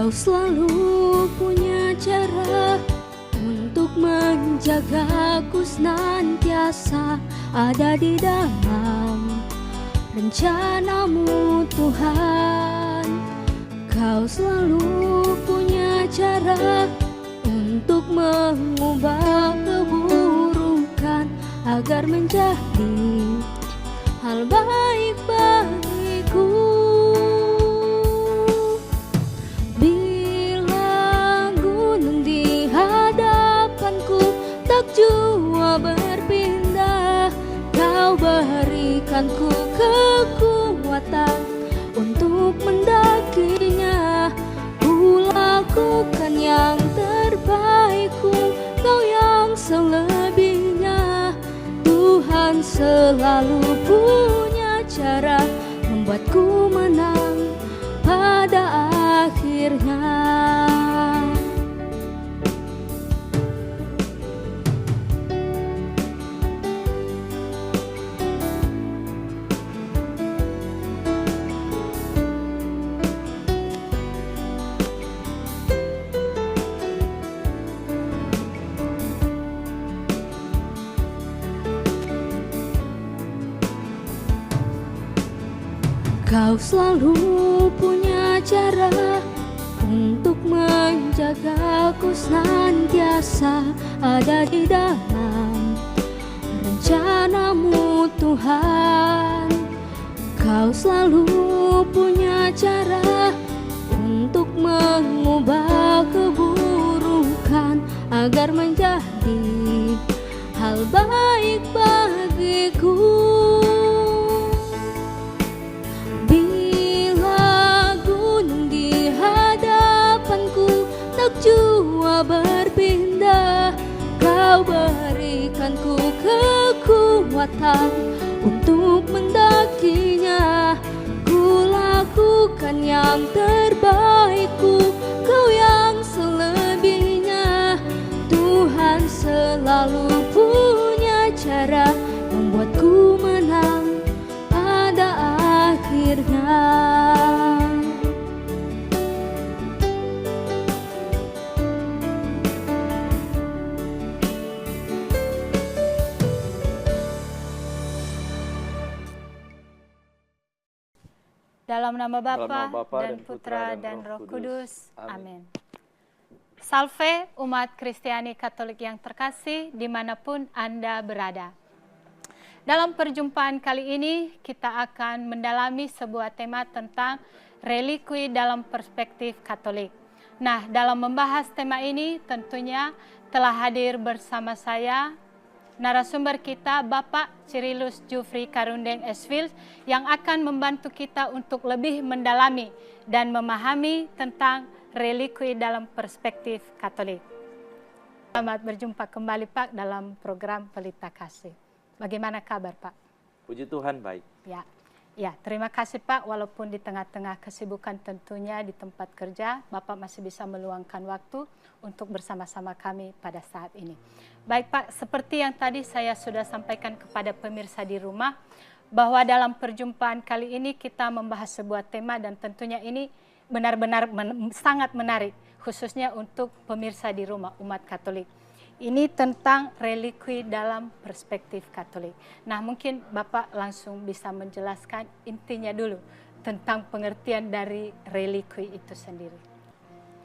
Kau selalu punya cara untuk menjagaku, senantiasa ada di dalam rencanamu Tuhan. Kau selalu punya cara untuk mengubah keburukan agar menjadi hal baik bagiku. Bila gunung di hadapanku tak jua berpindah, Kau berikanku kekuatan untuk mendakinya. Ku lakukan yang terbaikku, Kau yang selebihnya. Tuhan selalu punya cara membuatku menang pada akhirnya. Kau selalu punya cara untuk menjagaku, senantiasa ada di dalam rencanamu Tuhan. Kau selalu punya cara untuk mengubah keburukan agar menjadi hal baik bagiku. Jua berpindah, Kau berikanku kekuatan untuk mendakinya. Ku lakukan yang terbaikku, Kau yang selebihnya. Tuhan selalu punya cara membuatku menang pada akhirnya. Dalam nama Bapa dan Putra dan Roh Kudus. Amin. Salve umat Kristiani Katolik yang terkasih dimanapun Anda berada. Dalam perjumpaan kali ini kita akan mendalami sebuah tema tentang relikui dalam perspektif Katolik. Nah, dalam membahas tema ini tentunya telah hadir bersama saya narasumber kita Bapak Cyrilus Jufri Karundeng Esvil yang akan membantu kita untuk lebih mendalami dan memahami tentang relikui dalam perspektif Katolik. Selamat berjumpa kembali Pak dalam program Pelita Kasih. Bagaimana kabar Pak? Puji Tuhan baik. Ya, terima kasih Pak, walaupun di tengah-tengah kesibukan tentunya di tempat kerja, Bapak masih bisa meluangkan waktu untuk bersama-sama kami pada saat ini. Baik Pak, seperti yang tadi saya sudah sampaikan kepada pemirsa di rumah, bahwa dalam perjumpaan kali ini kita membahas sebuah tema dan tentunya ini benar-benar sangat menarik, khususnya untuk pemirsa di rumah, umat Katolik. Ini tentang relikui dalam perspektif Katolik. Nah, mungkin Bapak langsung bisa menjelaskan intinya dulu tentang pengertian dari relikui itu sendiri.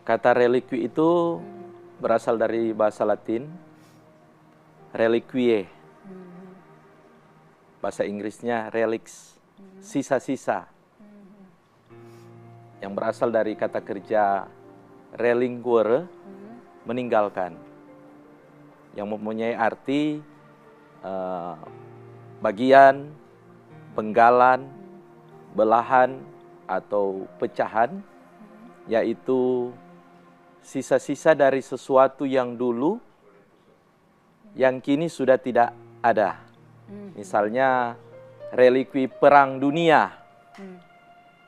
Kata relikui itu berasal dari bahasa Latin, reliquie. Bahasa Inggrisnya relics, sisa-sisa. Yang berasal dari kata kerja relinquere, meninggalkan. Yang mempunyai arti bagian, penggalan, belahan, atau pecahan, yaitu sisa-sisa dari sesuatu yang dulu, yang kini sudah tidak ada. Misalnya relikui perang dunia,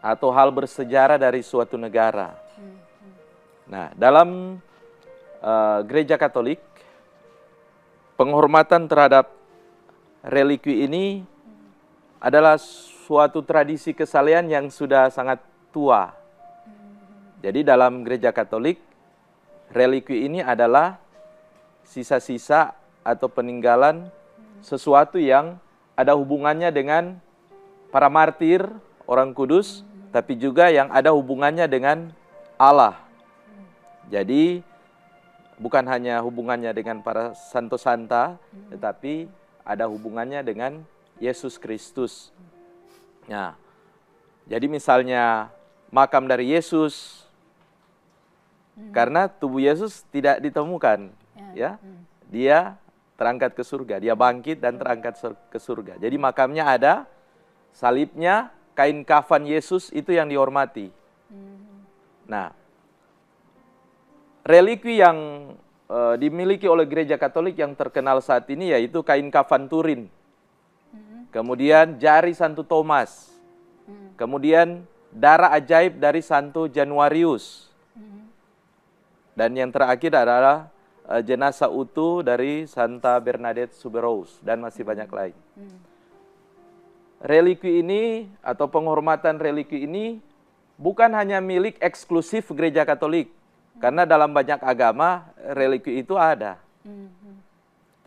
atau hal bersejarah dari suatu negara. Nah, dalam Gereja Katolik, penghormatan terhadap relikui ini adalah suatu tradisi kesalehan yang sudah sangat tua. Jadi dalam gereja Katolik, relikwi ini adalah sisa-sisa atau peninggalan sesuatu yang ada hubungannya dengan para martir, orang kudus, tapi juga yang ada hubungannya dengan Allah. Jadi bukan hanya hubungannya dengan para santo-santa, tetapi ada hubungannya dengan Yesus Kristus. Nah, jadi misalnya makam dari Yesus, karena tubuh Yesus tidak ditemukan, ya, dia terangkat ke surga, dia bangkit dan terangkat ke surga. Jadi makamnya ada, salibnya, kain kafan Yesus itu yang dihormati. Nah, relikwi yang dimiliki oleh gereja Katolik yang terkenal saat ini yaitu kain kafan Turin, kemudian jari Santo Thomas, kemudian darah ajaib dari Santo Januarius, dan yang terakhir adalah jenazah utuh dari Santa Bernadette Soubirous, dan masih banyak lain. Relikwi ini atau penghormatan relikwi ini bukan hanya milik eksklusif gereja Katolik, karena dalam banyak agama relikwi itu ada.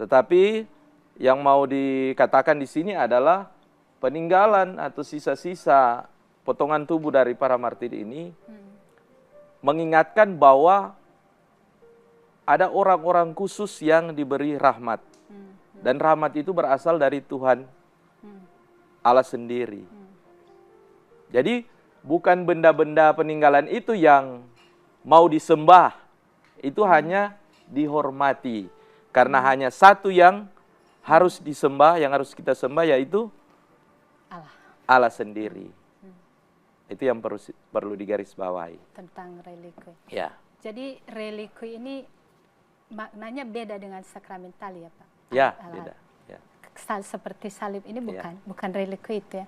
Tetapi yang mau dikatakan di sini adalah peninggalan atau sisa-sisa potongan tubuh dari para martir ini mengingatkan bahwa ada orang-orang khusus yang diberi rahmat. Dan rahmat itu berasal dari Tuhan Allah sendiri. Jadi bukan benda-benda peninggalan itu yang mau disembah, itu hanya dihormati. Karena hanya satu yang harus disembah, yang harus kita sembah, yaitu Allah sendiri. Itu yang perlu digarisbawahi. Tentang relikwi. Ya. Jadi relikwi ini maknanya beda dengan sakramental ya Pak? Ya, beda. Ya. Seperti salib ini bukan relikwi itu ya?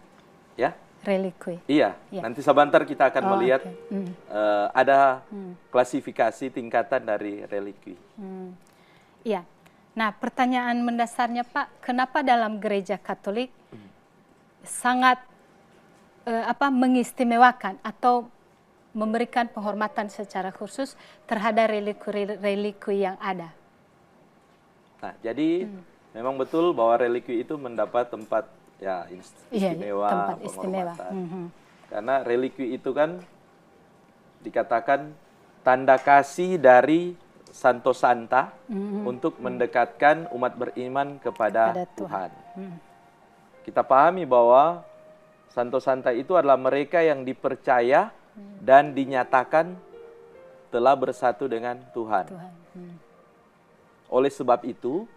Ya. Relikwi. Iya, nanti sebentar kita akan melihat ada klasifikasi tingkatan dari relikwi. Iya. Nah, pertanyaan mendasarnya Pak, kenapa dalam gereja Katolik sangat mengistimewakan atau memberikan penghormatan secara khusus terhadap relikwi yang ada? Nah, jadi memang betul bahwa relikwi itu mendapat tempat istimewa, tempat istimewa. Karena relikwi itu kan dikatakan tanda kasih dari Santo Santa untuk mendekatkan umat beriman kepada Tuhan. Kita pahami bahwa Santo Santa itu adalah mereka yang dipercaya dan dinyatakan telah bersatu dengan Tuhan. Oleh sebab itu,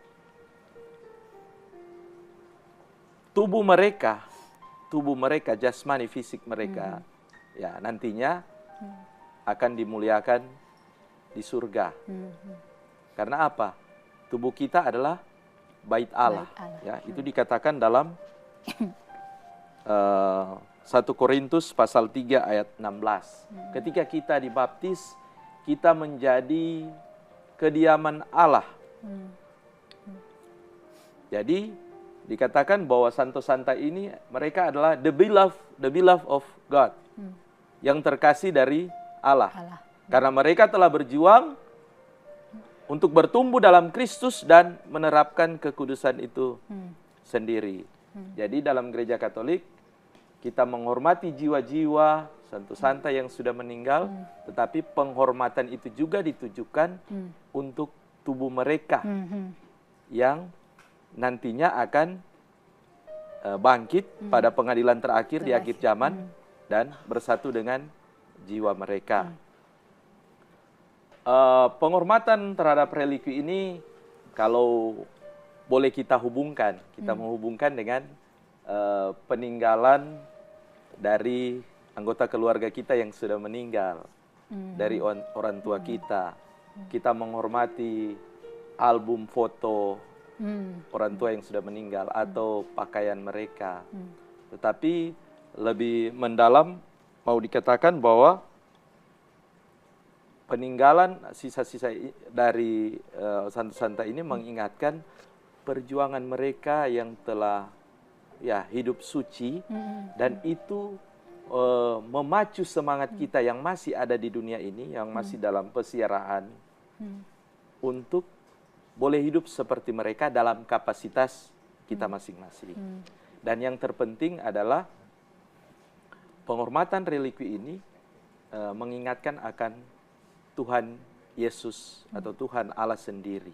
tubuh mereka, jasmani fisik mereka, ya nantinya akan dimuliakan di surga. Karena apa? Tubuh kita adalah bait Allah. Ya, itu dikatakan dalam 1 Korintus pasal 3 ayat 16. Ketika kita dibaptis, kita menjadi kediaman Allah. Jadi dikatakan bahwa Santo Santa ini mereka adalah the beloved of God, yang terkasih dari Allah. Karena mereka telah berjuang untuk bertumbuh dalam Kristus dan menerapkan kekudusan itu sendiri. Jadi dalam gereja Katolik kita menghormati jiwa-jiwa Santo Santa yang sudah meninggal, tetapi penghormatan itu juga ditujukan untuk tubuh mereka yang nantinya akan bangkit pada pengadilan terakhir di akhir zaman dan bersatu dengan jiwa mereka. Penghormatan terhadap relikwi ini kalau boleh kita hubungkan, kita menghubungkan dengan peninggalan dari anggota keluarga kita yang sudah meninggal, dari orang tua kita. Kita menghormati album foto orang tua yang sudah meninggal atau pakaian mereka. Tetapi lebih mendalam mau dikatakan bahwa peninggalan sisa-sisa dari Santa ini mengingatkan perjuangan mereka yang telah hidup suci, dan itu memacu semangat kita yang masih ada di dunia ini, yang masih dalam pesiaraan, untuk boleh hidup seperti mereka dalam kapasitas kita masing-masing. Dan yang terpenting adalah penghormatan relikwi ini mengingatkan akan Tuhan Yesus atau Tuhan Allah sendiri.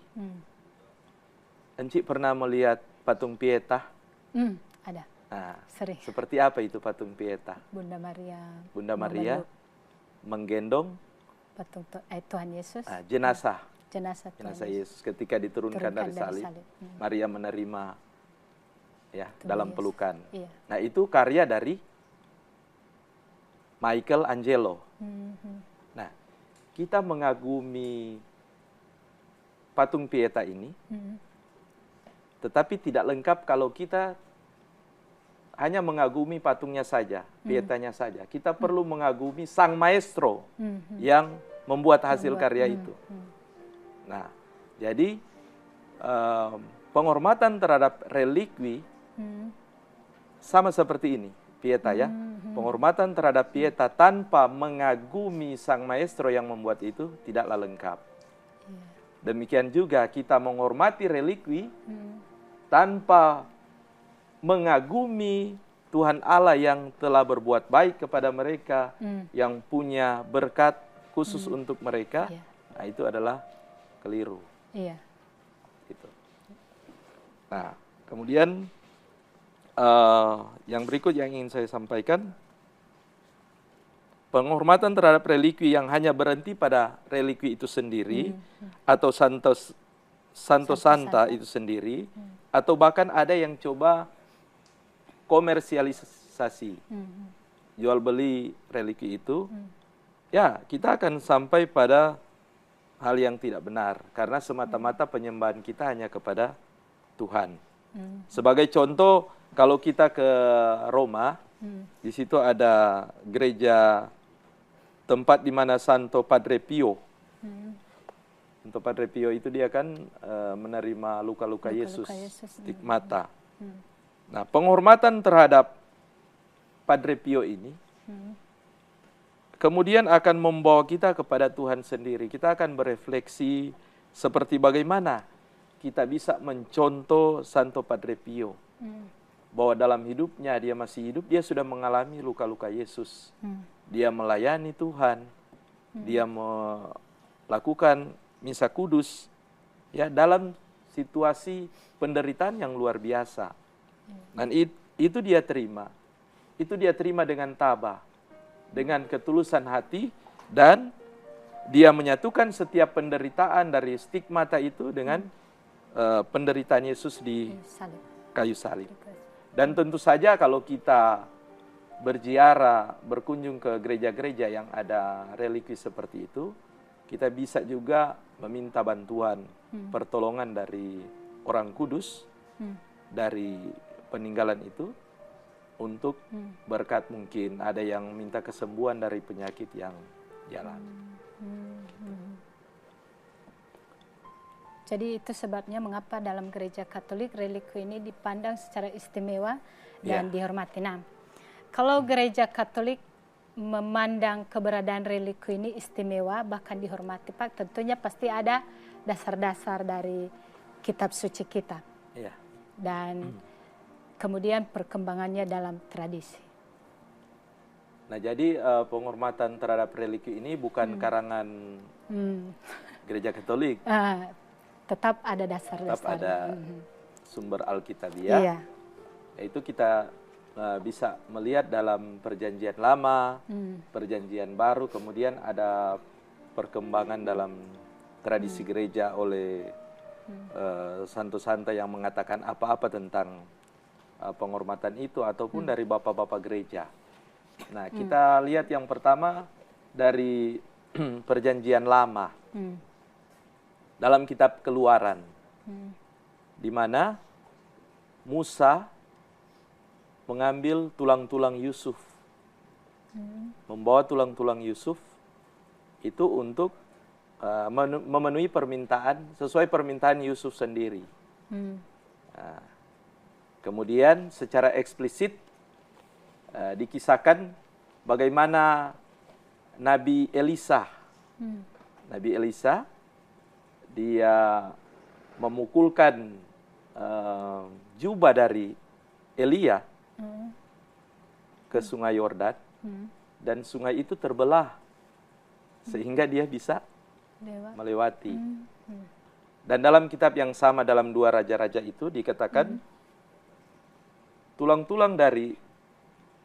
Encik pernah melihat patung Pietà? Ada. Nah, Sering. seperti apa itu patung Pietà? Bunda Maria. Bunda Maria menggendong Patung Tuhan Yesus. jenazah Jenazah Tuhan Yesus ketika diturunkan dari salib. Maria menerima ya Tuhan dalam Yesus. pelukan. Iya. Nah, itu karya dari Michelangelo. Nah, kita mengagumi patung Pietà ini, tetapi tidak lengkap kalau kita hanya mengagumi patungnya saja, Pietanya saja. Kita perlu mengagumi sang maestro yang membuat hasil karya itu. Nah, jadi penghormatan terhadap relikwi sama seperti ini, Pietà ya. Penghormatan terhadap Pietà tanpa mengagumi sang maestro yang membuat itu tidaklah lengkap. Demikian juga kita menghormati relikwi tanpa mengagumi Tuhan Allah yang telah berbuat baik kepada mereka, yang punya berkat khusus untuk mereka. Nah, itu adalah keliru. Iya. Gitu. Nah, kemudian yang berikut yang ingin saya sampaikan, penghormatan terhadap relikwi yang hanya berhenti pada relikwi itu sendiri atau santo santa itu sendiri, atau bahkan ada yang coba komersialisasi, jual beli relikwi itu, ya kita akan sampai pada hal yang tidak benar, karena semata-mata penyembahan kita hanya kepada Tuhan. Sebagai contoh, kalau kita ke Roma, di situ ada gereja tempat di mana Santo Padre Pio. Santo Padre Pio itu dia kan menerima luka-luka Yesus, stigmata. Nah, penghormatan terhadap Padre Pio ini kemudian akan membawa kita kepada Tuhan sendiri. Kita akan berefleksi seperti bagaimana kita bisa mencontoh Santo Padre Pio. Bahwa dalam hidupnya, dia masih hidup, dia sudah mengalami luka-luka Yesus. Dia melayani Tuhan. Dia melakukan misa kudus ya dalam situasi penderitaan yang luar biasa. Dan itu dia terima. Itu dia terima dengan tabah, dengan ketulusan hati, dan dia menyatukan setiap penderitaan dari stigmata itu dengan penderitaan Yesus di kayu salib. Dan tentu saja kalau kita berziarah, berkunjung ke gereja-gereja yang ada relikwi seperti itu, kita bisa juga meminta bantuan, pertolongan dari orang kudus, dari peninggalan itu, untuk berkat. Mungkin ada yang minta kesembuhan dari penyakit yang dialami. Jadi itu sebabnya mengapa dalam gereja Katolik relikwi ini dipandang secara istimewa dan dihormati. Nah, kalau gereja Katolik memandang keberadaan relikwi ini istimewa bahkan dihormati, Pak, tentunya pasti ada dasar-dasar dari kitab suci kita. Dan kemudian perkembangannya dalam tradisi. Nah, jadi penghormatan terhadap relikwi ini bukan karangan gereja Katolik. Tetap ada dasar-dasar. Tetap ada sumber Alkitabiah. Yaitu kita bisa melihat dalam Perjanjian Lama, Perjanjian Baru, kemudian ada perkembangan dalam tradisi gereja oleh santo-santa yang mengatakan apa-apa tentang penghormatan itu, ataupun dari bapak-bapak gereja. Nah, kita lihat yang pertama dari Perjanjian Lama. Dalam kitab Keluaran, di mana Musa mengambil tulang-tulang Yusuf, membawa tulang-tulang Yusuf itu untuk memenuhi permintaan, sesuai permintaan Yusuf sendiri. Kemudian secara eksplisit dikisahkan bagaimana Nabi Elisa. Nabi Elisa, dia memukulkan jubah dari Elia ke sungai Yordan, dan sungai itu terbelah sehingga dia bisa melewati. Dan dalam kitab yang sama, dalam 2 Raja-Raja itu dikatakan tulang-tulang dari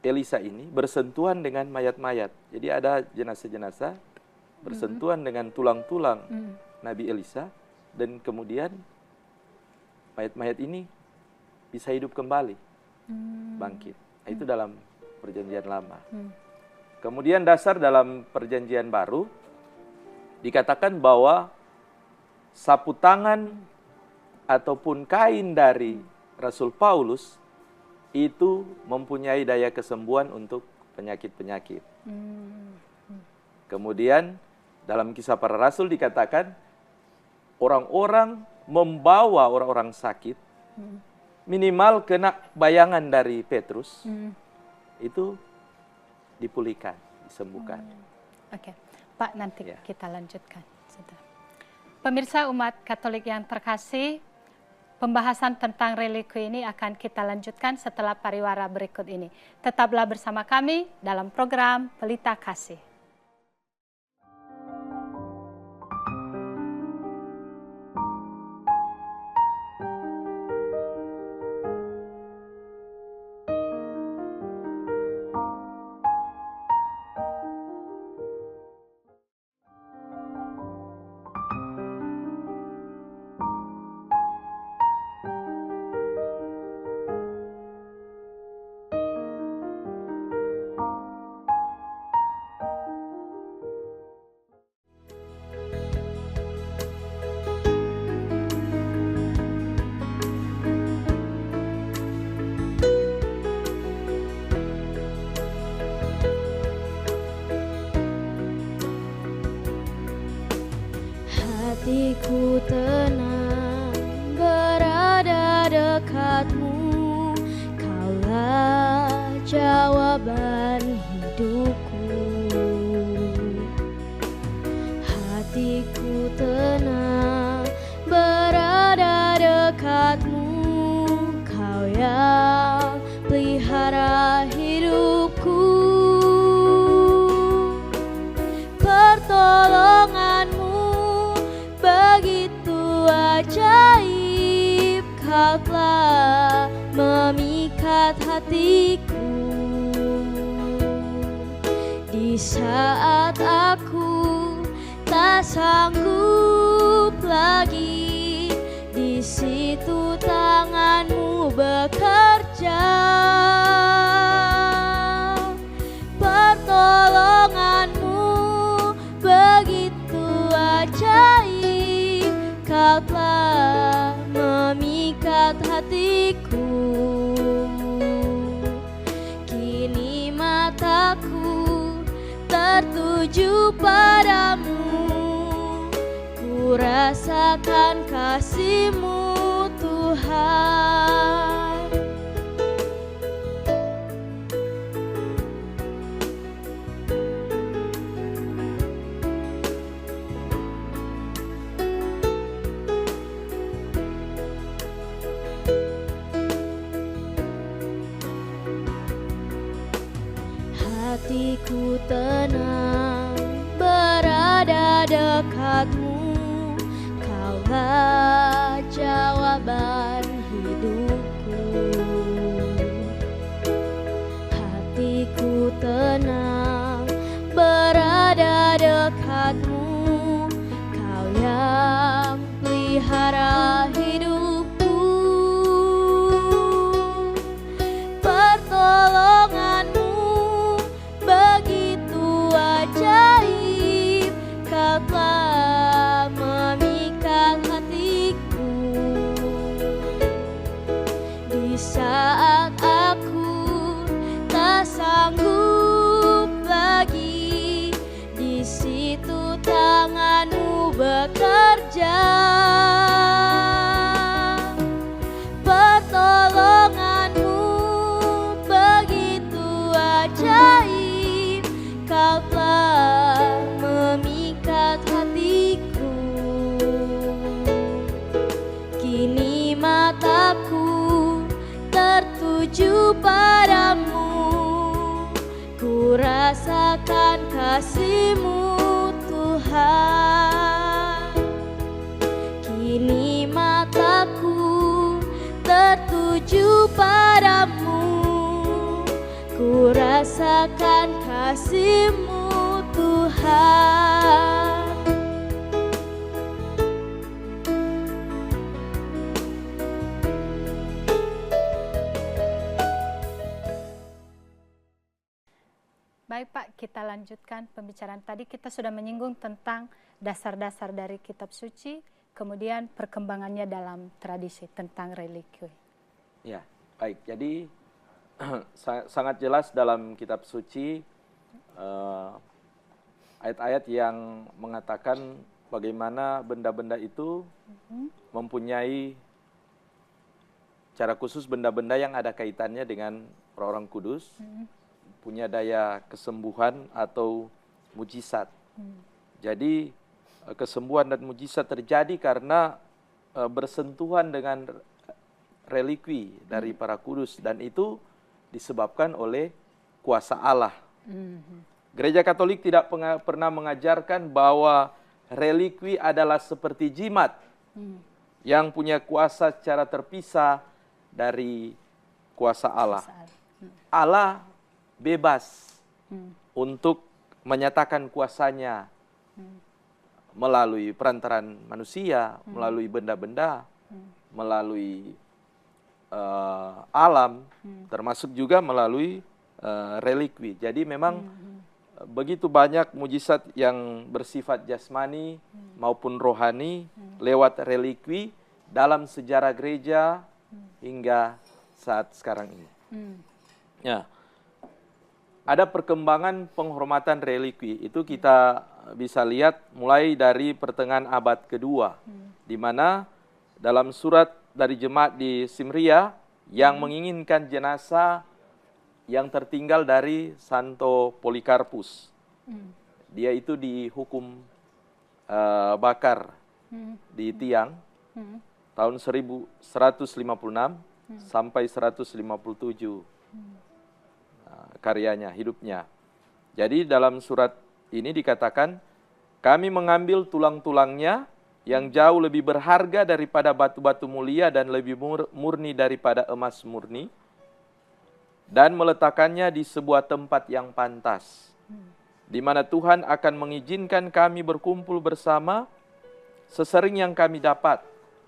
Elisa ini bersentuhan dengan mayat-mayat. Jadi ada jenazah-jenazah bersentuhan dengan tulang-tulang Nabi Elisa, dan kemudian mayat-mayat ini bisa hidup kembali, bangkit. Nah, itu dalam Perjanjian Lama. Kemudian dasar dalam Perjanjian Baru dikatakan bahwa sapu tangan ataupun kain dari Rasul Paulus itu mempunyai daya kesembuhan untuk penyakit-penyakit. Kemudian dalam Kisah Para Rasul dikatakan orang-orang membawa orang-orang sakit, minimal kena bayangan dari Petrus, itu dipulihkan, disembuhkan. Oke, Pak, nanti kita lanjutkan. Pemirsa umat Katolik yang terkasih, pembahasan tentang religi ini akan kita lanjutkan setelah pariwara berikut ini. Tetaplah bersama kami dalam program Pelita Kasih. Hatiku tenang berada dekatmu, Kaulah jawaban hidupku. Hatiku tenang berada dekatmu, Kau yang pelihara hidupku. Pertolonganmu begitu ajaib, Kau telah memikat hatiku. Di saat aku tak sanggup lagi, di situ tanganmu bekerja. Pertolonganmu begitu ajaib, Kau telah memikat hatiku. Kini mataku tertuju padamu, ku rasakan kasih-Mu Tuhan. Hatiku tenang berada dekatmu, Kaulah jawaban hidupku. Hatiku tenang berada dekatmu, Kau yang pelihara hidupku. Pertolonganmu begitu ajaib, Kau telah memikat hatiku. Di saat aku tak sanggup lagi, di situ tanganmu bekerja. Pertolonganmu begitu ajaib, padamu, ku rasakan kasih-Mu Tuhan. Kini mataku tertuju padamu, ku rasakan kasih-Mu Tuhan. Baik Pak, kita lanjutkan pembicaraan tadi. Kita sudah menyinggung tentang dasar-dasar dari kitab suci, kemudian perkembangannya dalam tradisi tentang religi. Ya, baik. Jadi sangat jelas dalam kitab suci ayat-ayat yang mengatakan bagaimana benda-benda itu mempunyai cara khusus, benda-benda yang ada kaitannya dengan orang-orang kudus, punya daya kesembuhan atau mujizat. Jadi kesembuhan dan mujizat terjadi karena bersentuhan dengan religi dari para kudus, dan itu disebabkan oleh kuasa Allah. Gereja Katolik tidak pernah mengajarkan bahwa religi adalah seperti jimat yang punya kuasa secara terpisah dari kuasa Allah. Allah bebas untuk menyatakan kuasanya melalui perantaran manusia, melalui benda-benda, melalui alam, termasuk juga melalui religi. Jadi memang begitu banyak mujizat yang bersifat jasmani maupun rohani lewat religi dalam sejarah gereja hingga saat sekarang ini. Ya. Ada perkembangan penghormatan religi, itu kita bisa lihat mulai dari pertengahan abad kedua, di mana dalam surat dari jemaat di Simria yang menginginkan jenazah yang tertinggal dari Santo Polikarpus. Dia itu dihukum bakar di tiang tahun 1156 sampai 157. Karyanya, hidupnya. Jadi dalam surat ini dikatakan, kami mengambil tulang-tulangnya yang jauh lebih berharga daripada batu-batu mulia dan lebih murni daripada emas murni, dan meletakkannya di sebuah tempat yang pantas, di mana Tuhan akan mengizinkan kami berkumpul bersama sesering yang kami dapat,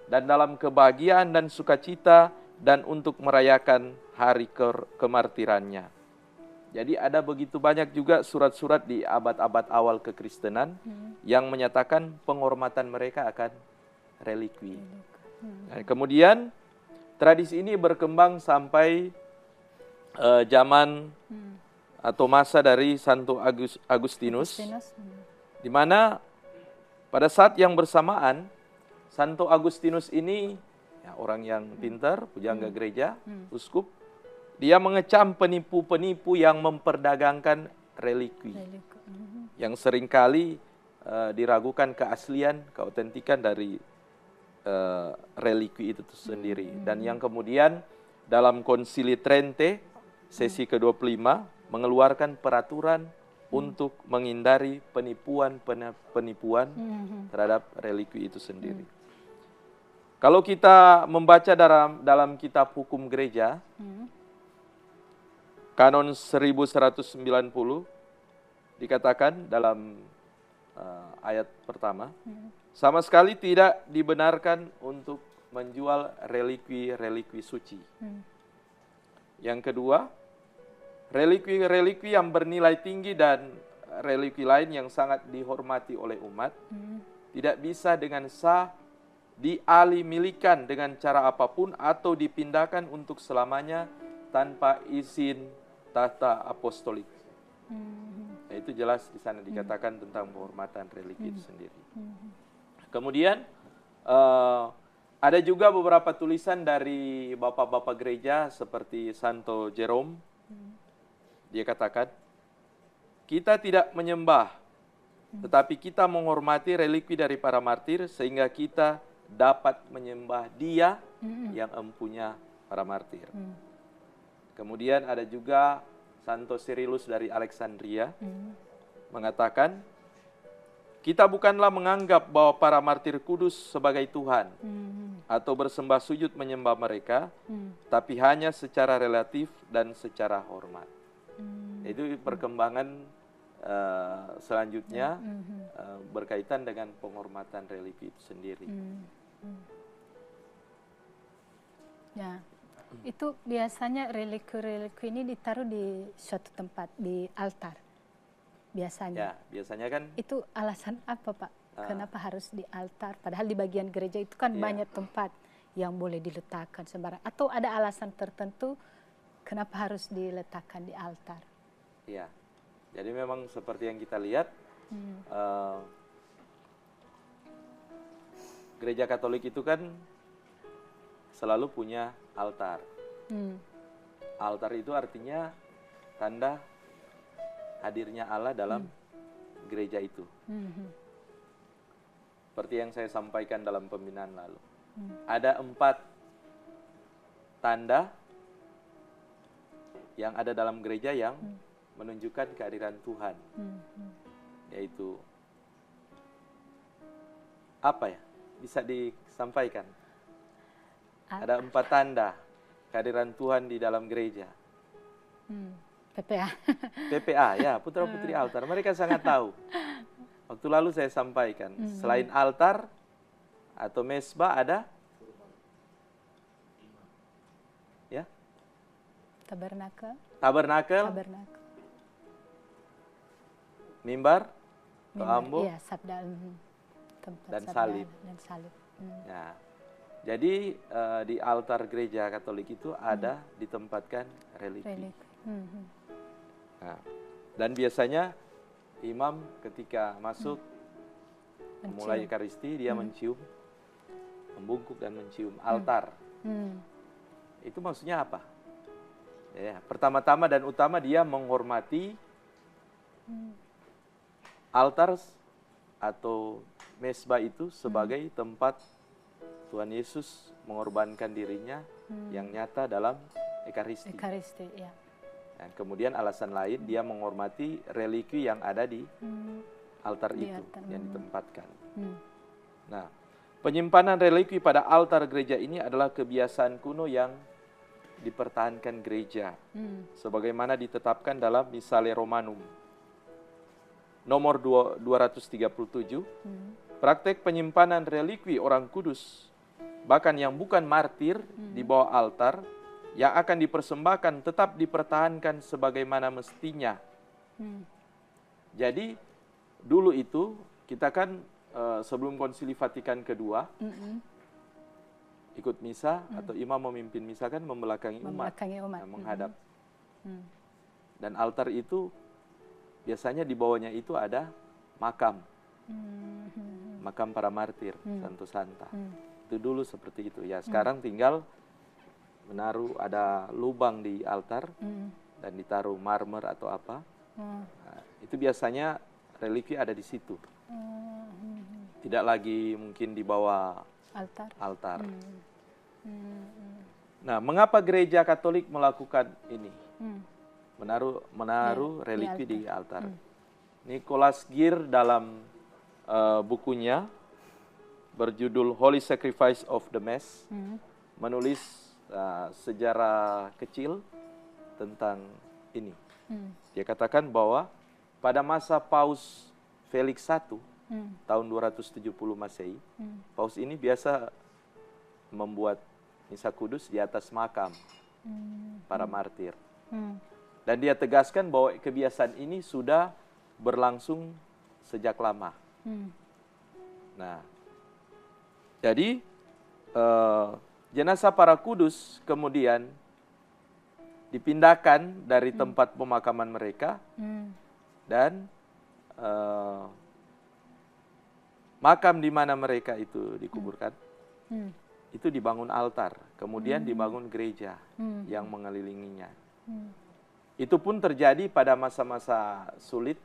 dan dalam kebahagiaan dan sukacita, dan untuk merayakan hari kemartirannya. Jadi ada begitu banyak juga surat-surat di abad-abad awal kekristenan yang menyatakan penghormatan mereka akan religi. Dan kemudian tradisi ini berkembang sampai zaman atau masa dari Santo Agustinus, di mana pada saat yang bersamaan Santo Agustinus ini orang yang pintar, pujangga gereja, uskup, dia mengecam penipu-penipu yang memperdagangkan religi, yang seringkali diragukan keaslian, keautentikan dari religi itu sendiri. Dan yang kemudian dalam Konsili Trente, sesi ke-25, mengeluarkan peraturan untuk menghindari penipuan-penipuan terhadap religi itu sendiri. Kalau kita membaca dalam kitab hukum gereja, Kanon 1190 dikatakan dalam ayat pertama, sama sekali tidak dibenarkan untuk menjual religi-religi suci. Yang kedua, religi-religi yang bernilai tinggi dan religi lain yang sangat dihormati oleh umat tidak bisa dengan sah dialih-milikan dengan cara apapun atau dipindahkan untuk selamanya tanpa izin tahta apostolik. Nah, itu jelas di sana dikatakan tentang penghormatan religi itu sendiri. Kemudian ada juga beberapa tulisan dari bapak-bapak gereja seperti Santo Jerome. Dia katakan, kita tidak menyembah, tetapi kita menghormati religi dari para martir sehingga kita dapat menyembah Dia yang empunya para martir. Kemudian ada juga Santo Cyrillus dari Alexandria mengatakan, kita bukanlah menganggap bahwa para martir kudus sebagai Tuhan atau bersembah sujud menyembah mereka, tapi hanya secara relatif dan secara hormat. Itu perkembangan selanjutnya berkaitan dengan penghormatan religi itu sendiri. Ya, itu biasanya religi-religi ini ditaruh di suatu tempat, di altar biasanya. Ya, biasanya kan. Itu alasan apa, Pak? Kenapa harus di altar? Padahal di bagian gereja itu kan banyak tempat yang boleh diletakkan sembarang. Atau ada alasan tertentu kenapa harus diletakkan di altar? Ya, jadi memang seperti yang kita lihat, gereja Katolik itu kan selalu punya altar. Altar itu artinya tanda hadirnya Allah dalam gereja itu. Seperti yang saya sampaikan dalam pembinaan lalu. Ada 4 tanda yang ada dalam gereja yang menunjukkan kehadiran Tuhan. Yaitu apa ya? Bisa disampaikan. Ada 4 tanda kehadiran Tuhan di dalam gereja. PPA. PPA, ya, putra putri altar. Mereka sangat tahu. Waktu lalu saya sampaikan, selain altar atau mesbah ada ya, Tabernakel. Mimbar, toambo, iya, sabda, tempat dan sabda salib. Dan salib. Ya. Jadi di altar gereja Katolik itu ada ditempatkan religi. Nah, dan biasanya imam ketika masuk mulai Ekaristi dia mencium, membungkuk dan mencium altar. Itu maksudnya apa? Ya, pertama-tama dan utama dia menghormati altar atau mesbah itu sebagai tempat Tuhan Yesus mengorbankan dirinya yang nyata dalam Ekaristi. Ekaristi, ya. Dan kemudian alasan lain dia menghormati religi yang ada di altar itu yang ditempatkan. Nah, penyimpanan religi pada altar gereja ini adalah kebiasaan kuno yang dipertahankan gereja, sebagaimana ditetapkan dalam Missale Romanum nomor 237. Praktek penyimpanan religi orang kudus, bahkan yang bukan martir, di bawah altar, yang akan dipersembahkan tetap dipertahankan sebagaimana mestinya. Jadi dulu itu kita kan sebelum Konsili Vatikan kedua ikut misa atau imam memimpin misa kan membelakangi umat. Nah, menghadap. Dan altar itu biasanya di bawahnya itu ada makam. Makam para martir, Santo Santa. Itu dulu seperti itu ya. Sekarang tinggal menaruh ada lubang di altar dan ditaruh marmer atau apa. Nah, itu biasanya religi ada di situ. Tidak lagi mungkin di bawah altar. Nah, mengapa gereja Katolik melakukan ini? Menaruh religi di altar. Nicholas Gear dalam bukunya berjudul Holy Sacrifice of the Mass menulis sejarah kecil tentang ini. Dia katakan bahwa pada masa Paus Felix I tahun 270 Masehi, Paus ini biasa membuat misa kudus di atas makam para martir. Dan dia tegaskan bahwa kebiasaan ini sudah berlangsung sejak lama. Nah, jadi jenazah para kudus kemudian dipindahkan dari tempat pemakaman mereka dan makam di mana mereka itu dikuburkan itu dibangun altar, kemudian dibangun gereja yang mengelilinginya. Itu pun terjadi pada masa-masa sulit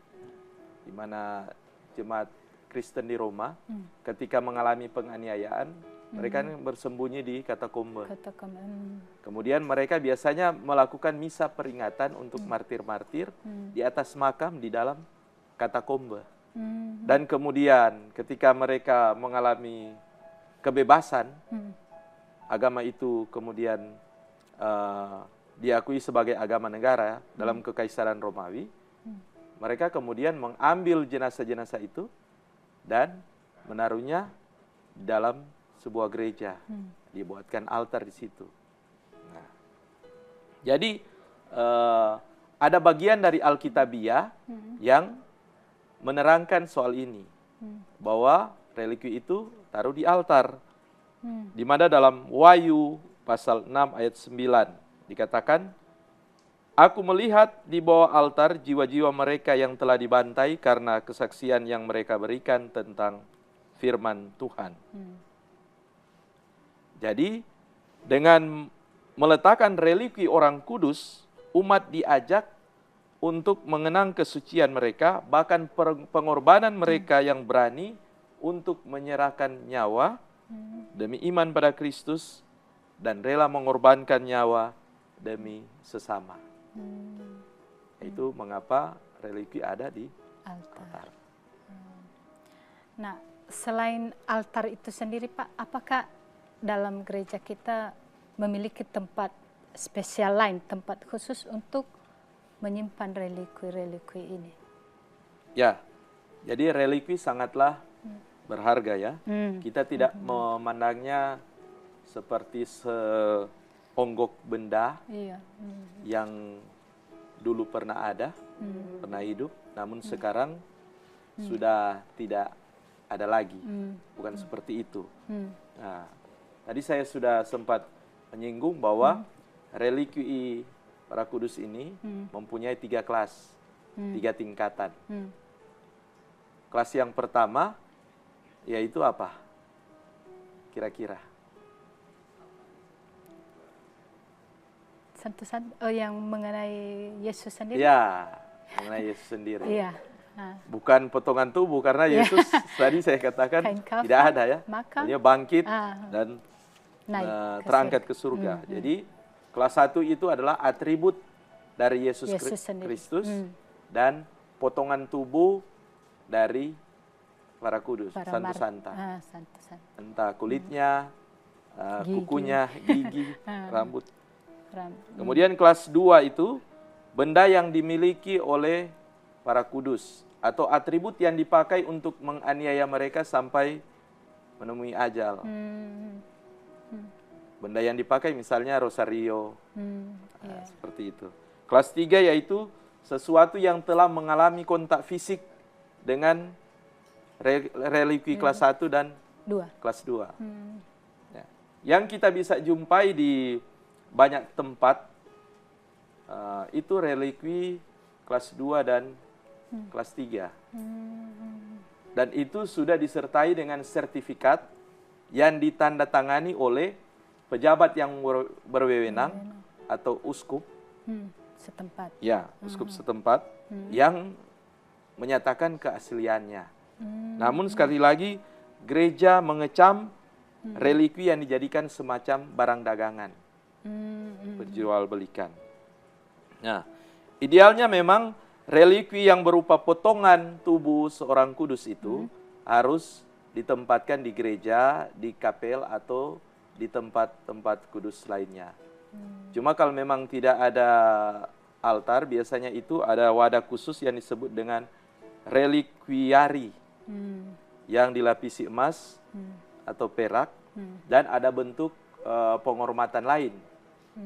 di mana jemaat Kristen di Roma ketika mengalami penganiayaan Mereka bersembunyi di katakombe. Katakombe. Kemudian mereka biasanya melakukan misa peringatan untuk martir-martir di atas makam di dalam katakombe. Dan kemudian ketika mereka mengalami kebebasan, agama itu kemudian diakui sebagai agama negara dalam Kekaisaran Romawi. Mereka kemudian mengambil jenazah-jenazah itu dan menaruhnya dalam sebuah gereja. Dibuatkan altar di situ. Nah, jadi ada bagian dari Alkitabiah yang menerangkan soal ini. Bahwa relikwi itu taruh di altar. Di mana dalam Wahyu pasal 6 ayat 9 dikatakan, Aku melihat di bawah altar jiwa-jiwa mereka yang telah dibantai karena kesaksian yang mereka berikan tentang firman Tuhan. Jadi, dengan meletakkan relikwi orang kudus, umat diajak untuk mengenang kesucian mereka, bahkan pengorbanan mereka yang berani untuk menyerahkan nyawa demi iman pada Kristus dan rela mengorbankan nyawa demi sesama. Itu mengapa relikwi ada di altar. Nah, selain altar itu sendiri, Pak, apakah dalam gereja kita memiliki tempat spesial lain, tempat khusus untuk menyimpan relikwi-relikwi ini? Ya, jadi relikwi sangatlah berharga ya. Kita tidak memandangnya seperti seonggok benda yang dulu pernah ada, pernah hidup, namun sekarang sudah tidak ada lagi. Bukan seperti itu. Nah, tadi saya sudah sempat menyinggung bahwa relikwi para kudus ini mempunyai 3 kelas, 3 tingkatan. Kelas yang pertama yaitu apa? Kira-kira? Yang mengenai Yesus sendiri? Ya, mengenai Yesus sendiri. Iya. Bukan potongan tubuh, karena Yesus tadi saya katakan tidak ada ya. Dia bangkit dan terangkat ke surga. Jadi kelas 1 itu adalah atribut dari Yesus Kristus dan potongan tubuh dari para kudus, Santo Santa. Entah kulitnya, kukunya, gigi, rambut. Kemudian kelas 2 itu benda yang dimiliki oleh para kudus atau atribut yang dipakai untuk menganiaya mereka sampai menemui ajal. Benda yang dipakai misalnya rosario, seperti itu. Kelas 3 yaitu sesuatu yang telah mengalami kontak fisik dengan relikwi kelas 1 dan kelas 2. Ya. Yang kita bisa jumpai di banyak tempat itu relikwi kelas 2 dan kelas 3. Dan itu sudah disertai dengan sertifikat yang ditandatangani oleh pejabat yang berwenang atau uskup setempat. Ya, uskup setempat yang menyatakan keasliannya. Namun sekali lagi gereja mengecam relikwi yang dijadikan semacam barang dagangan, berjual-belikan. Nah, idealnya memang relikwi yang berupa potongan tubuh seorang kudus itu harus ditempatkan di gereja, di kapel atau di tempat-tempat kudus lainnya. Cuma kalau memang tidak ada altar, biasanya itu ada wadah khusus yang disebut dengan relikwiari, yang dilapisi emas atau perak, dan ada bentuk penghormatan lain.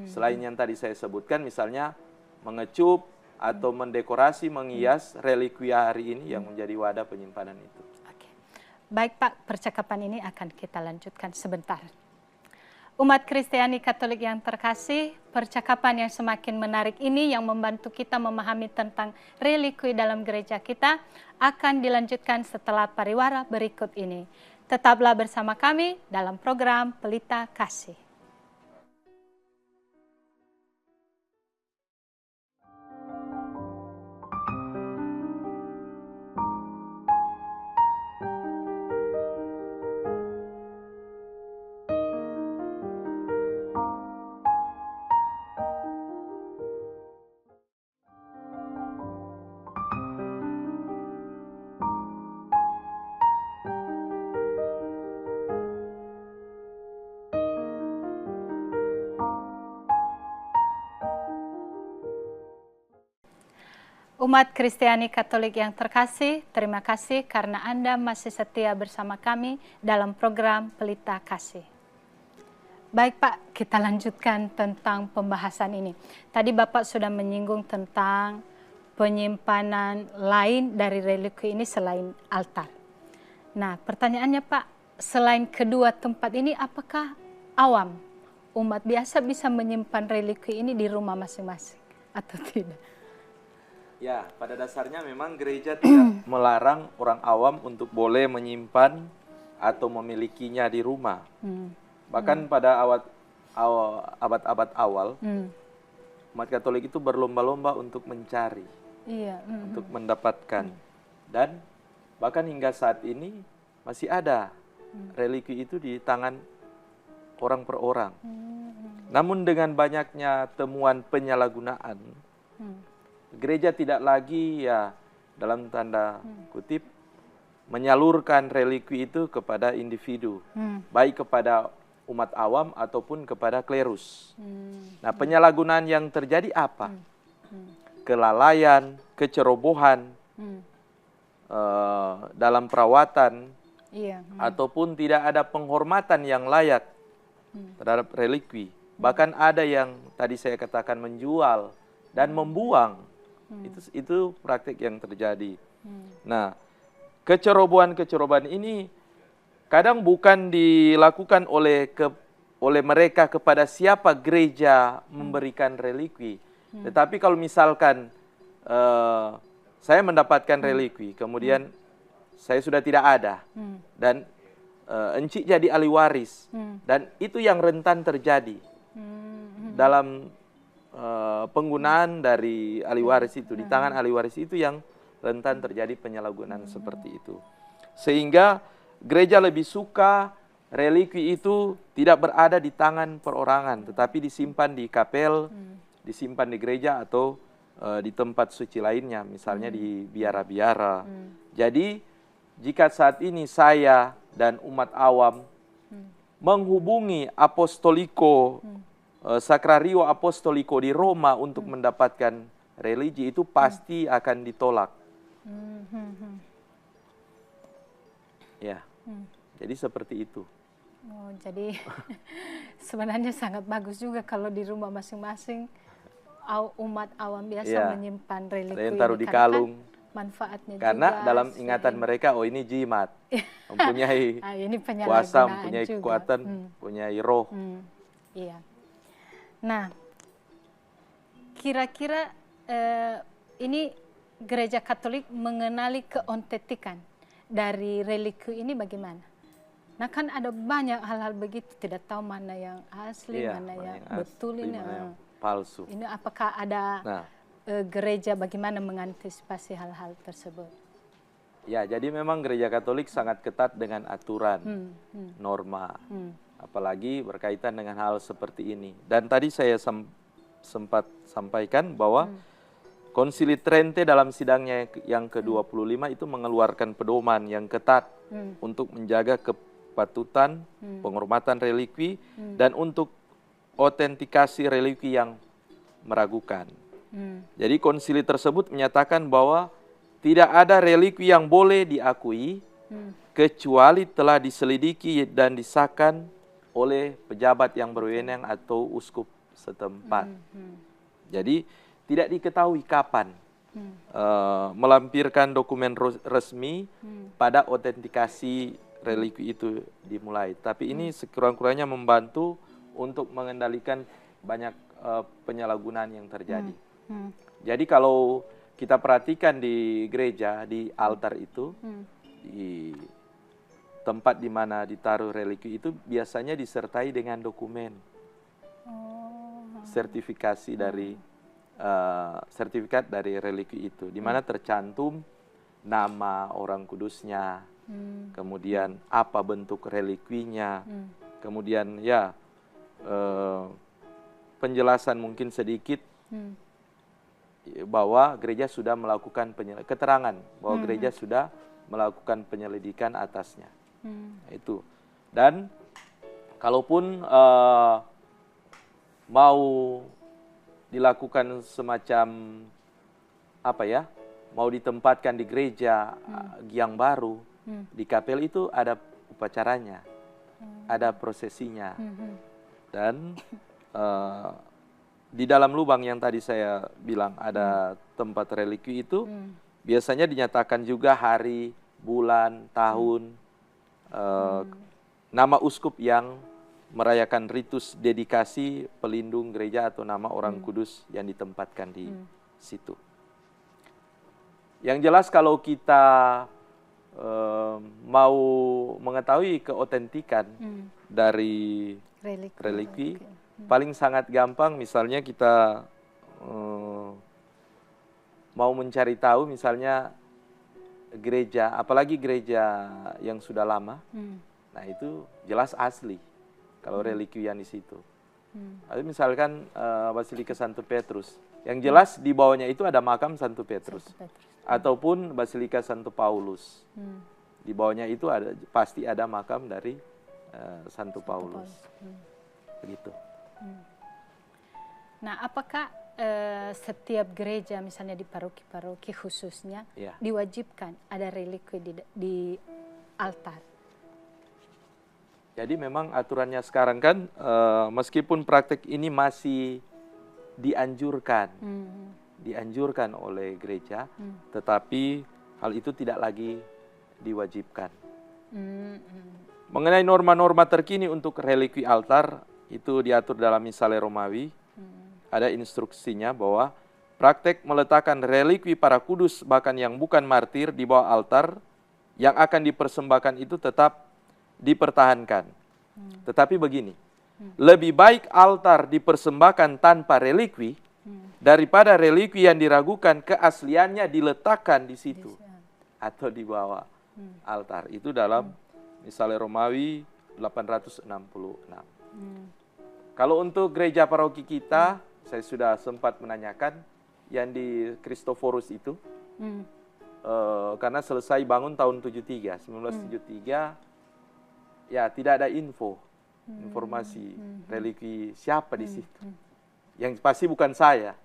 Selain yang tadi saya sebutkan, misalnya mengecup atau mendekorasi, menghias relikwiari ini yang menjadi wadah penyimpanan itu. Oke. Baik Pak, percakapan ini akan kita lanjutkan sebentar. Umat Kristiani Katolik yang terkasih, percakapan yang semakin menarik ini yang membantu kita memahami tentang relikwi dalam gereja kita akan dilanjutkan setelah pariwara berikut ini. Tetaplah bersama kami dalam program Pelita Kasih. Umat Kristiani Katolik yang terkasih, terima kasih karena Anda masih setia bersama kami dalam program Pelita Kasih. Baik Pak, kita lanjutkan tentang pembahasan ini. Tadi Bapak sudah menyinggung tentang penyimpanan lain dari religi ini selain altar. Nah, pertanyaannya Pak, selain kedua tempat ini, apakah awam, umat biasa bisa menyimpan religi ini di rumah masing-masing atau tidak? Ya, pada dasarnya memang gereja tidak melarang orang awam untuk boleh menyimpan atau memilikinya di rumah. Bahkan pada abad-abad awal, umat Katolik itu berlomba-lomba untuk mencari, untuk mendapatkan. Dan bahkan hingga saat ini masih ada religi itu di tangan orang per orang. Namun dengan banyaknya temuan penyalahgunaan, gereja tidak lagi ya dalam tanda kutip menyalurkan religi itu kepada individu, baik kepada umat awam ataupun kepada klerus. Nah, penyalahgunaan yang terjadi apa? Kelalaian, kecerobohan dalam perawatan, ataupun tidak ada penghormatan yang layak terhadap religi. Bahkan ada yang tadi saya katakan menjual dan membuang. Itu praktik yang terjadi. Nah, kecerobohan ini kadang bukan dilakukan oleh mereka kepada siapa gereja memberikan religi. Tetapi kalau misalkan saya mendapatkan religi, kemudian saya sudah tidak ada, dan encik jadi ahli waris, dan itu yang rentan terjadi dalam penggunaan dari ahli waris itu, di tangan ahli waris itu yang rentan terjadi penyalahgunaan seperti itu. Sehingga gereja lebih suka religi itu tidak berada di tangan perorangan, tetapi disimpan di kapel, disimpan di gereja atau di tempat suci lainnya, misalnya di biara-biara. Jadi jika saat ini saya dan umat awam menghubungi apostoliko, Sacrario Apostolico di Roma untuk mendapatkan religi, itu pasti akan ditolak. Ya, jadi seperti itu. Oh, jadi sebenarnya sangat bagus juga kalau di rumah masing-masing umat awam biasa menyimpan religi yang taruh di kalung. Manfaatnya karena juga, dalam ingatan mereka, oh ini jimat, mempunyai ini kuasa, mempunyai kekuatan, mempunyai roh. Iya. Nah, kira-kira ini gereja Katolik mengenali keautentikan dari religi ini bagaimana? Nah, kan ada banyak hal-hal begitu, tidak tahu mana yang asli, mana yang betul, ini mana yang palsu. Ini apakah ada gereja bagaimana mengantisipasi hal-hal tersebut? Ya, jadi memang gereja Katolik sangat ketat dengan aturan, norma. Apalagi berkaitan dengan hal seperti ini. Dan tadi saya sempat sampaikan bahwa Konsili Trente dalam sidangnya yang ke-25 itu mengeluarkan pedoman yang ketat untuk menjaga kepatutan, penghormatan religi, dan untuk autentikasi religi yang meragukan. Jadi konsili tersebut menyatakan bahwa tidak ada religi yang boleh diakui kecuali telah diselidiki dan disahkan oleh pejabat yang berwenang atau uskup setempat. Jadi tidak diketahui kapan melampirkan dokumen resmi pada autentikasi religi itu dimulai. Tapi ini sekurang-kurangnya membantu untuk mengendalikan banyak penyalahgunaan yang terjadi. Jadi kalau kita perhatikan di gereja, di altar itu, di tempat di mana ditaruh religi itu biasanya disertai dengan dokumen sertifikasi dari sertifikat dari religi itu, di mana tercantum nama orang kudusnya, kemudian apa bentuk religinya, kemudian ya penjelasan mungkin sedikit bahwa gereja sudah melakukan keterangan bahwa gereja sudah melakukan penyelidikan atasnya. Itu. Dan kalaupun mau dilakukan semacam mau ditempatkan di gereja yang baru, di kapel itu ada upacaranya, ada prosesinya. Dan di dalam lubang yang tadi saya bilang ada tempat relikwi itu, biasanya dinyatakan juga hari, bulan, tahun, nama uskup yang merayakan ritus dedikasi pelindung gereja atau nama orang kudus yang ditempatkan di situ. Yang jelas kalau kita mau mengetahui keotentikan dari relikwi, paling sangat gampang misalnya kita mau mencari tahu misalnya gereja, apalagi gereja yang sudah lama, nah itu jelas asli kalau relikwi yang di situ. Lalu misalkan Basilika Santo Petrus, yang jelas di bawahnya itu ada makam Santo Petrus, ataupun Basilika Santo Paulus. Di bawahnya itu pasti ada makam dari Santo Paulus. Begitu. Nah, apakah setiap gereja misalnya di paroki-paroki khususnya diwajibkan ada relikwi di altar? Jadi memang aturannya sekarang kan meskipun praktek ini masih dianjurkan oleh gereja, tetapi hal itu tidak lagi diwajibkan. Mengenai norma-norma terkini untuk relikwi altar, itu diatur dalam Misale Romawi. Ada instruksinya bahwa praktek meletakkan relikwi para kudus bahkan yang bukan martir di bawah altar yang akan dipersembahkan itu tetap dipertahankan. Tetapi begini, lebih baik altar dipersembahkan tanpa relikwi daripada relikwi yang diragukan keasliannya diletakkan di situ atau di bawah altar. Itu dalam Misale Romawi 866. Kalau untuk gereja paroki kita, saya sudah sempat menanyakan yang di Kristoforus itu, karena selesai bangun tahun 1973, ya tidak ada informasi relikwi siapa di situ. Yang pasti bukan saya.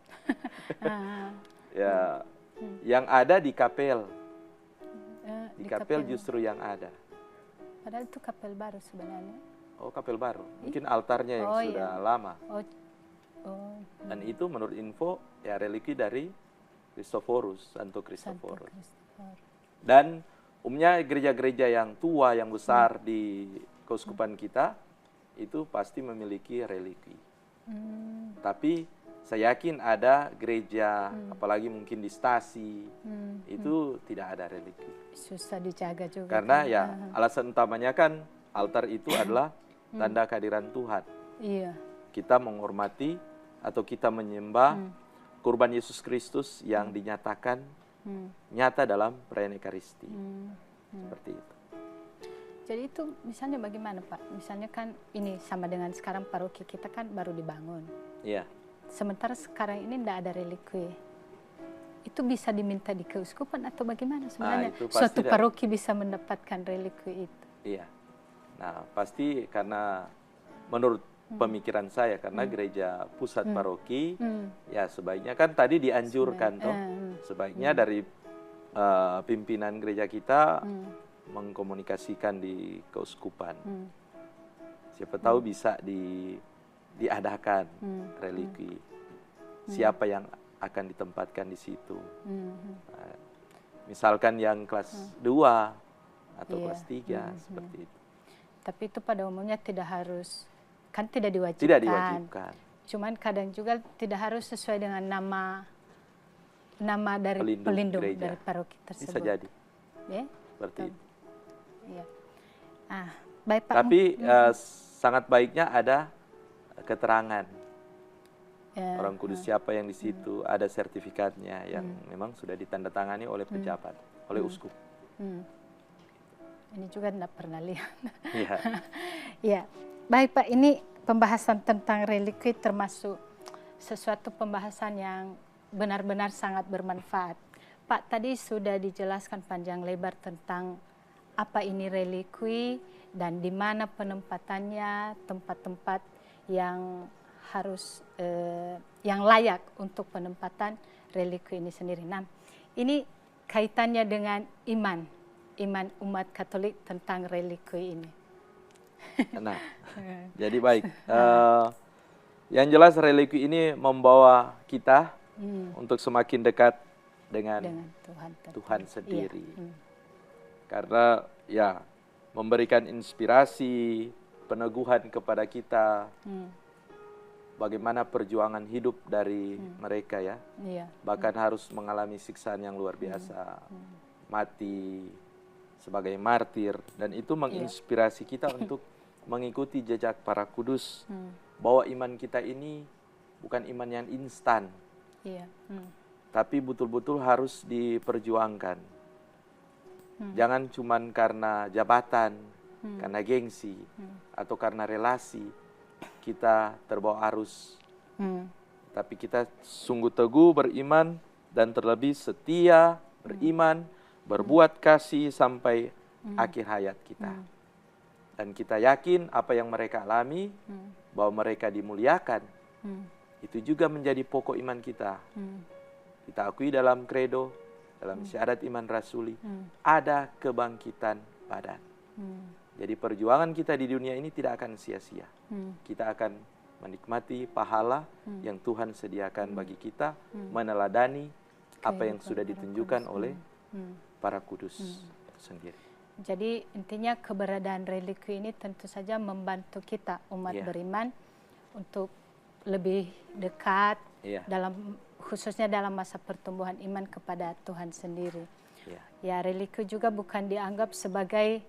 Ya, yang ada di kapel. Di kapel justru yang ada. Padahal itu kapel baru sebenarnya. Oh, kapel baru. Mungkin altarnya yang sudah lama. Dan itu menurut info ya relikwi dari Kristoforus, Santo Kristoforus. Dan umumnya gereja-gereja yang tua, yang besar di keuskupan kita, itu pasti memiliki relikwi. Tapi saya yakin ada gereja, apalagi mungkin di stasi, itu tidak ada relikwi. Susah dijaga juga. Karena ya alasan utamanya kan altar itu adalah tanda kehadiran Tuhan. Iya. Kita menghormati atau kita menyembah kurban Yesus Kristus yang dinyatakan nyata dalam perayaan Ekaristi. Seperti itu. Jadi itu misalnya bagaimana Pak? Misalnya kan ini sama dengan sekarang paroki kita kan baru dibangun. Iya. Sementara sekarang ini tidak ada relikwi. Itu bisa diminta di keuskupan atau bagaimana sebenarnya? Suatu paroki bisa mendapatkan relikwi itu. Iya. Nah pasti karena menurut pemikiran saya, karena gereja pusat paroki, ya sebaiknya kan tadi dianjurkan toh, sebaiknya dari pimpinan gereja kita mengkomunikasikan di keuskupan. Siapa tahu bisa diadakan relikwi. Siapa yang akan ditempatkan di situ. Misalkan yang kelas 2 atau kelas 3 seperti itu. Tapi itu pada umumnya tidak harus, kan tidak diwajibkan. Tidak diwajibkan. Cuman kadang juga tidak harus sesuai dengan nama dari pelindung dari paroki tersebut. Bisa jadi. Ya? Seperti itu. Ya. Baik Pak. Tapi sangat baiknya ada keterangan. Orang kudus siapa yang di situ, ada sertifikatnya yang memang sudah ditandatangani oleh pejabat, oleh uskup. Ini juga tidak pernah lihat. Iya. Ya, baik Pak. Ini pembahasan tentang relikwi termasuk sesuatu pembahasan yang benar-benar sangat bermanfaat. Pak, tadi sudah dijelaskan panjang lebar tentang apa ini relikwi dan di mana penempatannya, tempat-tempat yang harus yang layak untuk penempatan relikwi ini sendiri. Nah, ini kaitannya dengan iman umat Katolik tentang relikui ini? Nah, jadi baik. Yang jelas relikui ini membawa kita untuk semakin dekat dengan Tuhan sendiri. Iya. Karena ya memberikan inspirasi, peneguhan kepada kita. Bagaimana perjuangan hidup dari mereka ya. Iya. Bahkan harus mengalami siksaan yang luar biasa. Mati sebagai martir, dan itu menginspirasi kita untuk mengikuti jejak para kudus, bahwa iman kita ini bukan iman yang instan, tapi betul-betul harus diperjuangkan. Jangan cuman karena jabatan, karena gengsi, atau karena relasi kita terbawa arus, tapi kita sungguh teguh beriman dan terlebih setia beriman, berbuat kasih sampai akhir hayat kita. Dan kita yakin apa yang mereka alami, bahwa mereka dimuliakan, itu juga menjadi pokok iman kita. Kita akui dalam kredo, dalam syahadat iman rasuli, ada kebangkitan badan. Jadi perjuangan kita di dunia ini tidak akan sia-sia. Kita akan menikmati pahala yang Tuhan sediakan bagi kita, meneladani apa yang sudah ditunjukkan oleh para kudus sendiri. Jadi intinya keberadaan relikui ini tentu saja membantu kita umat beriman untuk lebih dekat khususnya dalam masa pertumbuhan iman kepada Tuhan sendiri. Ya, relikui juga bukan dianggap sebagai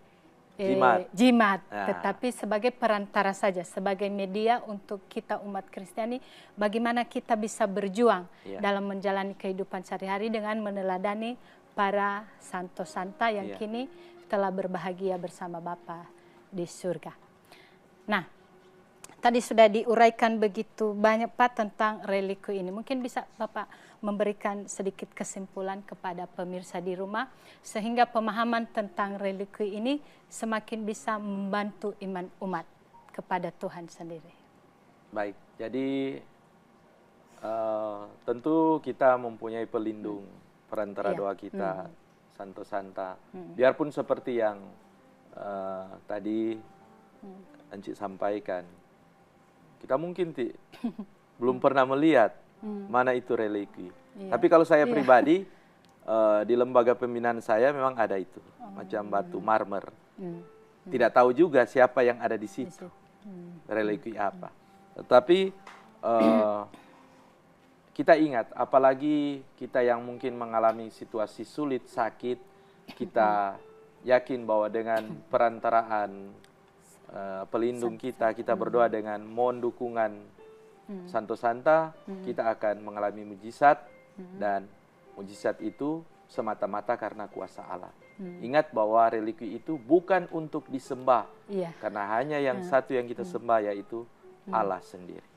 jimat, tetapi sebagai perantara saja, sebagai media untuk kita umat Kristiani bagaimana kita bisa berjuang dalam menjalani kehidupan sehari-hari dengan meneladani para santo santa yang kini telah berbahagia bersama Bapa di surga. Nah, tadi sudah diuraikan begitu banyak Pak tentang relikui ini. Mungkin bisa Bapak memberikan sedikit kesimpulan kepada pemirsa di rumah sehingga pemahaman tentang relikui ini semakin bisa membantu iman umat kepada Tuhan sendiri. Baik, jadi tentu kita mempunyai pelindung perantara doa kita, Santo Santa. Biarpun seperti yang tadi Encik sampaikan, kita mungkin belum pernah melihat mana itu relikui. Tapi kalau saya pribadi, di lembaga pembinaan saya memang ada itu, macam batu marmer. Tidak tahu juga siapa yang ada di situ, relikui apa. Tetapi kita ingat, apalagi kita yang mungkin mengalami situasi sulit, sakit, kita yakin bahwa dengan perantaraan pelindung kita berdoa dengan mohon dukungan Santo Santa, kita akan mengalami mujizat, dan mujizat itu semata-mata karena kuasa Allah. Ingat bahwa relikui itu bukan untuk disembah, karena hanya yang satu yang kita sembah, yaitu Allah sendiri.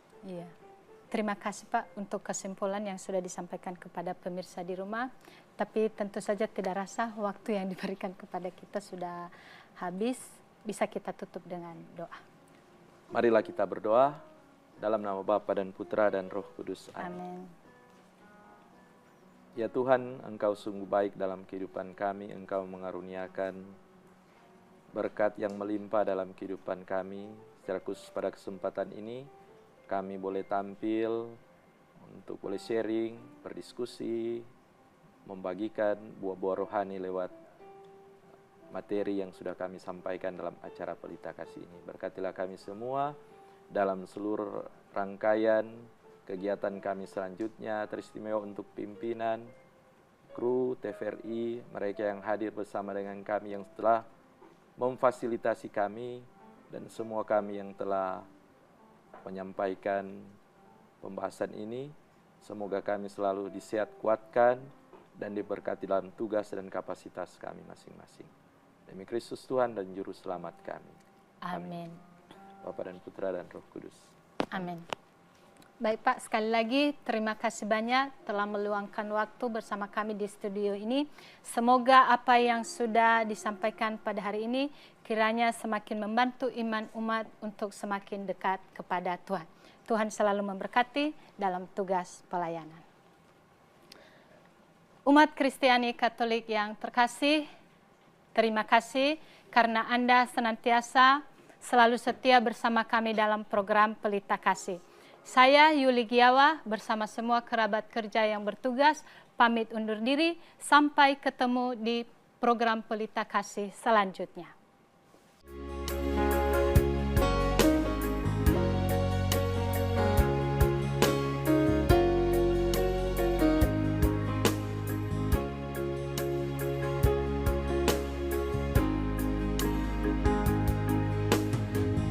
Terima kasih Pak untuk kesimpulan yang sudah disampaikan kepada pemirsa di rumah. Tapi tentu saja tidak rasa waktu yang diberikan kepada kita sudah habis. Bisa kita tutup dengan doa. Marilah kita berdoa dalam nama Bapa dan Putra dan Roh Kudus. Amin. Ya Tuhan, Engkau sungguh baik dalam kehidupan kami. Engkau mengaruniakan berkat yang melimpah dalam kehidupan kami. Secara khusus pada kesempatan ini, kami boleh tampil untuk boleh sharing, berdiskusi, membagikan buah-buah rohani lewat materi yang sudah kami sampaikan dalam acara Pelita Kasih ini. Berkatilah kami semua dalam seluruh rangkaian kegiatan kami selanjutnya, teristimewa untuk pimpinan, kru, TVRI, mereka yang hadir bersama dengan kami yang telah memfasilitasi kami, dan semua kami yang telah menyampaikan pembahasan ini. Semoga kami selalu disehat kuatkan dan diberkati dalam tugas dan kapasitas kami masing-masing. Demi Kristus Tuhan dan Juru Selamat kami. Amin. Bapa dan Putra dan Roh Kudus. Amin. Baik Pak, sekali lagi terima kasih banyak telah meluangkan waktu bersama kami di studio ini. Semoga apa yang sudah disampaikan pada hari ini kiranya semakin membantu iman umat untuk semakin dekat kepada Tuhan. Tuhan selalu memberkati dalam tugas pelayanan. Umat Kristiani Katolik yang terkasih, terima kasih karena Anda senantiasa selalu setia bersama kami dalam program Pelita Kasih. Saya Yuli Giawa bersama semua kerabat kerja yang bertugas pamit undur diri sampai ketemu di program Pelita Kasih selanjutnya.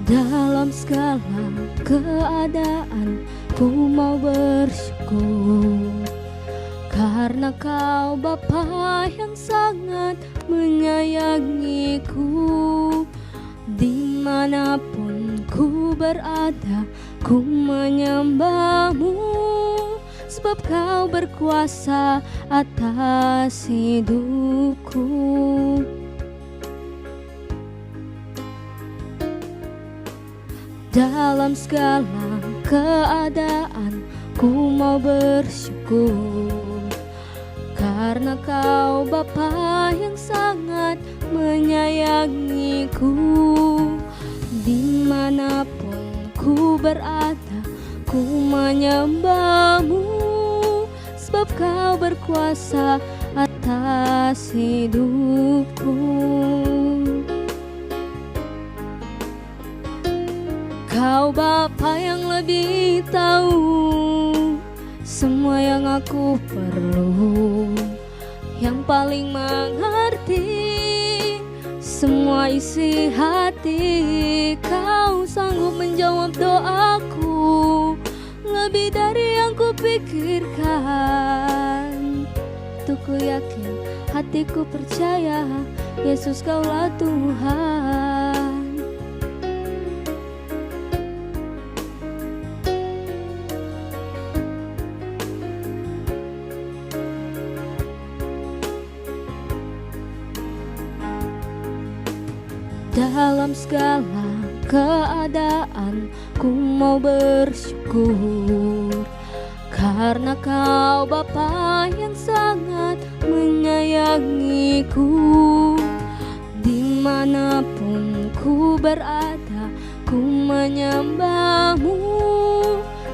Dalam segala keadaan ku mau bersyukur karena Kau Bapa yang sangat menyayangiku. Dimanapun ku berada, ku menyembah-Mu, sebab Kau berkuasa atas hidupku. Dalam segala keadaan ku mau bersyukur karena Kau Bapa yang sangat menyayangiku. Dimanapun ku berada, ku menyembah-Mu, sebab Kau berkuasa atas hidupku. Kau Bapa yang lebih tahu semua yang aku perlu, yang paling mengerti semua isi hati. Kau sanggup menjawab doaku lebih dari yang kupikirkan. Tuh ku yakin, hatiku percaya, Yesus Kaulah Tuhan. Dalam segala keadaan ku mau bersyukur karena Kau Bapa yang sangat menyayangiku. Dimanapun ku berada, ku menyembah-Mu,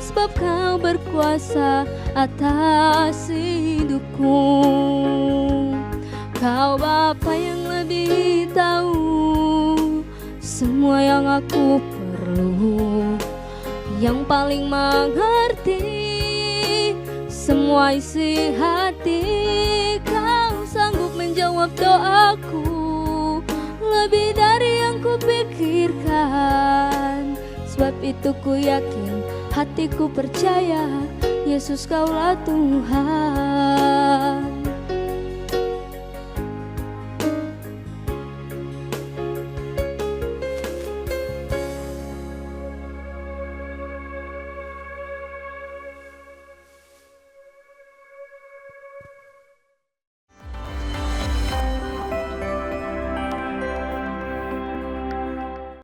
sebab Kau berkuasa atas hidupku. Kau Bapa yang lebih tahu semua yang aku perlu, yang paling mengerti semua isi hati. Kau sanggup menjawab doaku lebih dari yang kupikirkan. Sebab itu ku yakin, hatiku percaya, Yesus Kaulah Tuhan.